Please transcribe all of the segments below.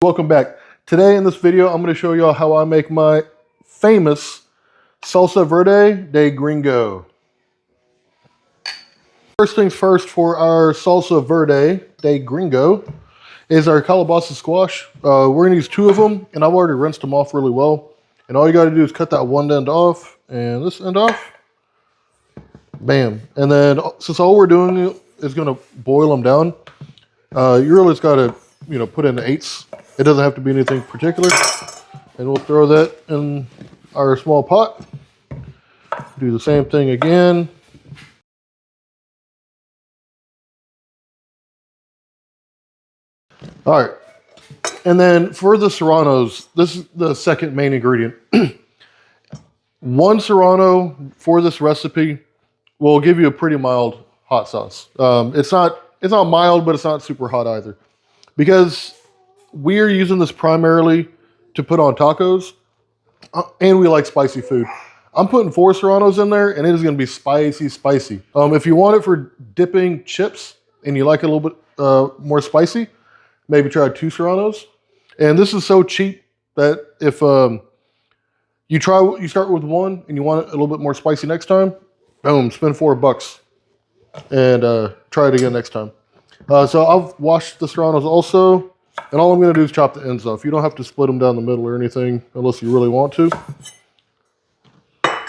Welcome back. Today in this video, I'm going to show y'all how I make my famous Salsa Verde de Gringo. First things first, for our Salsa Verde de Gringo is our calabaza squash. We're going to use 2 of them, and I've already rinsed them off really well. And all you got to do is cut that one end off and this end off. Bam. And then since all we're doing is going to boil them down, you really just got to put in 8s. It doesn't have to be anything particular. And we'll throw that in our small pot. Do the same thing again. All right. And then for the serranos, this is the second main ingredient. 1 serrano for this recipe will give you a pretty mild hot sauce. It's not mild, but it's not super hot either. Because we are using this primarily to put on tacos, and we like spicy food. I'm putting 4 serranos in there, and it is going to be spicy. If you want it for dipping chips, and you like it a little bit more spicy, maybe try 2 serranos. And this is so cheap that if you start with 1 and you want it a little bit more spicy next time, boom, spend $4 and try it again next time. So I've washed the serranos also. And all I'm going to do is chop the ends off. You don't have to split them down the middle or anything unless you really want to.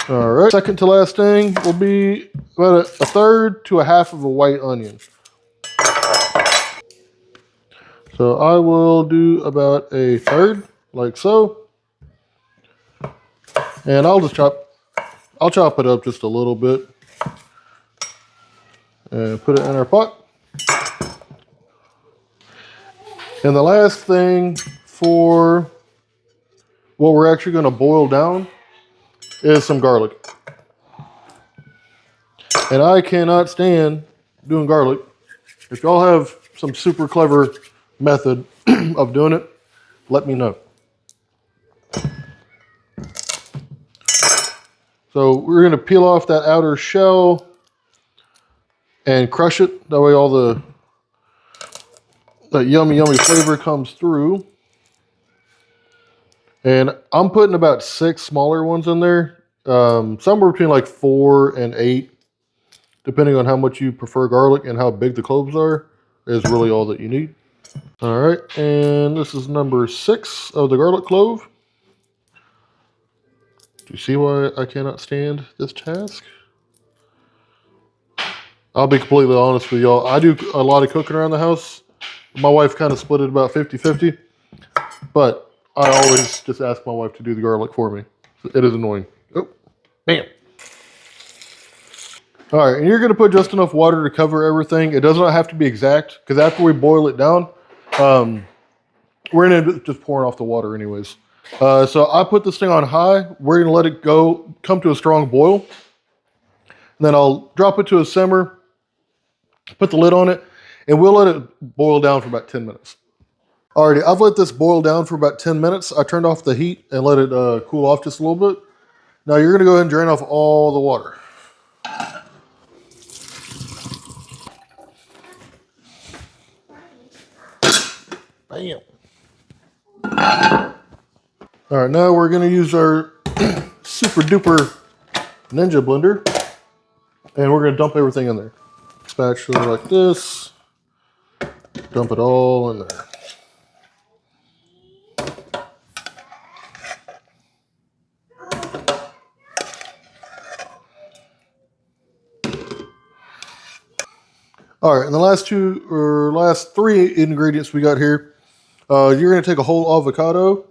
All right. Second to last thing will be about a 1/3 to a 1/2 of a white onion. So I will do about a 1/3, like so. And I'll chop it up just a little bit and put it in our pot. And the last thing for what we're actually going to boil down is some garlic. And I cannot stand doing garlic. If y'all have some super clever method of doing it, let me know. So we're going to peel off that outer shell and crush it. That way all that yummy flavor comes through. And I'm putting about 6 smaller ones in there. Somewhere between like 4 and 8, depending on how much you prefer garlic and how big the cloves are, is really all that you need. All right, and this is number 6 of the garlic clove. Do you see why I cannot stand this task? I'll be completely honest with y'all. I do a lot of cooking around the house. My wife kind of split it about 50-50, but I always just ask my wife to do the garlic for me. It is annoying. Oh, bam. All right, and you're going to put just enough water to cover everything. It does not have to be exact, because after we boil it down, we're going to just pouring off the water anyways. So I put this thing on high. We're going to let it come to a strong boil. And then I'll drop it to a simmer, put the lid on it, and we'll let it boil down for about 10 minutes. Alrighty, I've let this boil down for about 10 minutes. I turned off the heat and let it cool off just a little bit. Now you're going to go ahead and drain off all the water. Bam. Alright, now we're going to use our super duper Ninja blender, and we're going to dump everything in there. Spatula like this. Dump it all in there. All right, and the last 3 ingredients we got here, you're going to take a whole avocado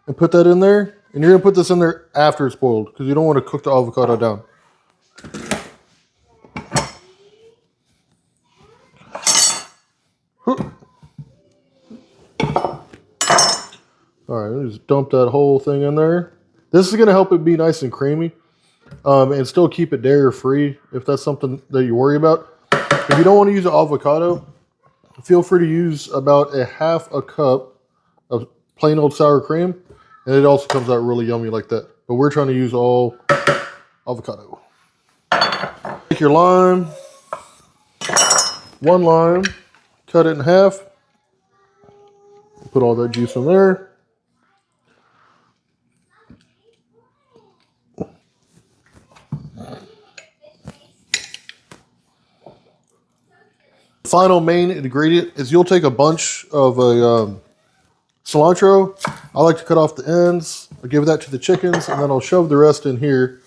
and put that in there. And you're going to put this in there after it's boiled, because you don't want to cook the avocado down. All right, just dump that whole thing in there. This is going to help it be nice and creamy, and still keep it dairy free if that's something that you worry about. If you don't want to use an avocado, feel free to use about a 1/2 cup of plain old sour cream, and it also comes out really yummy like that. But we're trying to use all avocado. Take your lime, 1 lime, cut it in half. Put all that juice in there. Final main ingredient is you'll take a bunch of cilantro. I like to cut off the ends. I'll give that to the chickens, and then I'll shove the rest in here.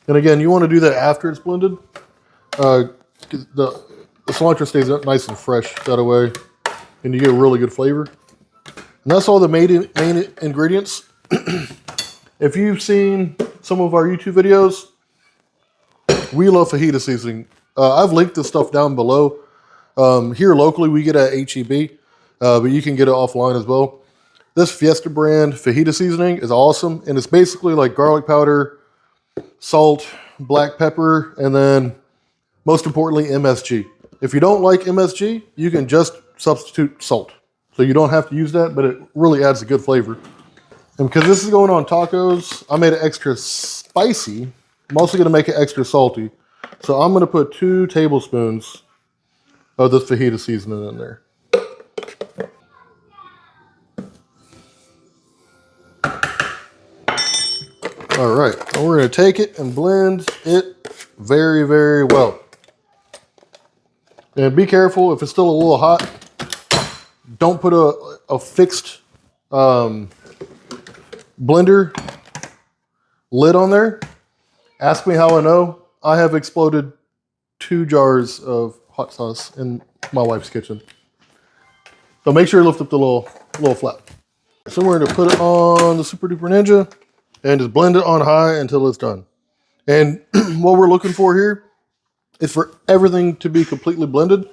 And again, you want to do that after it's blended. The cilantro stays nice and fresh that way, and you get a really good flavor. And that's all the main ingredients. If you've seen some of our YouTube videos, we love fajita seasoning. I've linked this stuff down below. Here locally, we get at HEB, but you can get it offline as well. This Fiesta brand fajita seasoning is awesome, and it's basically like garlic powder, salt, black pepper, and then most importantly, MSG. If you don't like MSG, you can just substitute salt. So you don't have to use that, but it really adds a good flavor. And because this is going on tacos, I made it extra spicy. I'm also going to make it extra salty. So I'm going to put 2 tablespoons of this fajita seasoning in there. All right, and we're going to take it and blend it very, very well. And be careful, if it's still a little hot, don't put a fixed blender lid on there. Ask me how I know. I have exploded 2 jars of hot sauce in my wife's kitchen. So make sure you lift up the little flap. So we're going to put it on the Super Duper Ninja and just blend it on high until it's done. And what we're looking for here is for everything to be completely blended.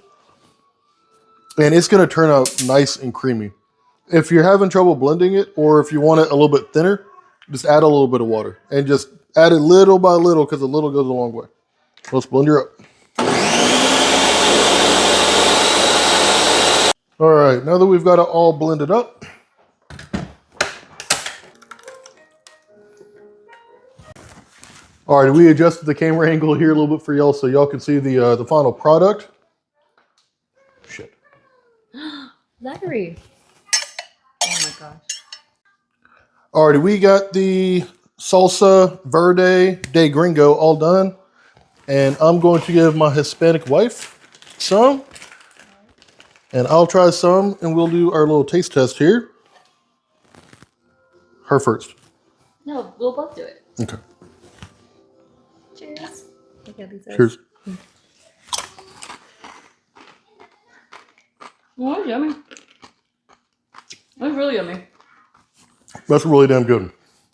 And it's going to turn out nice and creamy. If you're having trouble blending it, or if you want it a little bit thinner, just add a little bit of water. And just add it little by little, because a little goes a long way. Let's blend her up. All right, now that we've got it all blended up, all right, we adjusted the camera angle here a little bit for y'all so y'all can see the final product. Shit. Battery. Oh my gosh. All right, we got the Salsa Verde de Gringo all done. And I'm going to give my Hispanic wife some. And I'll try some, and we'll do our little taste test here. Her first. No, we'll both do it. Okay. Cheers. Okay, Cheers. Oh, that's yummy. That's really yummy. That's really damn good.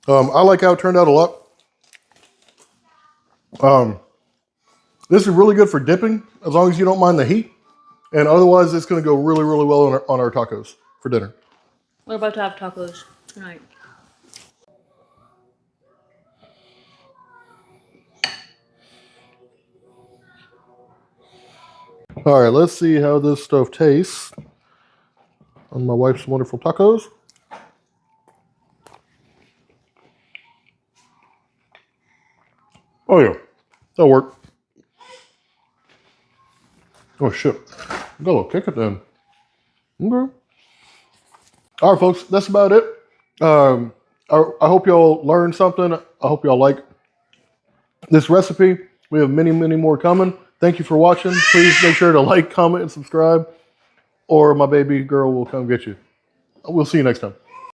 I like how it turned out a lot. This is really good for dipping, as long as you don't mind the heat. And otherwise, it's going to go really, really well on our tacos for dinner. We're about to have tacos tonight. All right, let's see how this stuff tastes on my wife's wonderful tacos. Oh yeah, that'll work. Oh shit, got a little kick it then. Okay. All right, folks, that's about it. I hope y'all learned something. I hope y'all like this recipe. We have many, many more coming. Thank you for watching. Please make sure to like, comment, and subscribe, or my baby girl will come get you. We'll see you next time.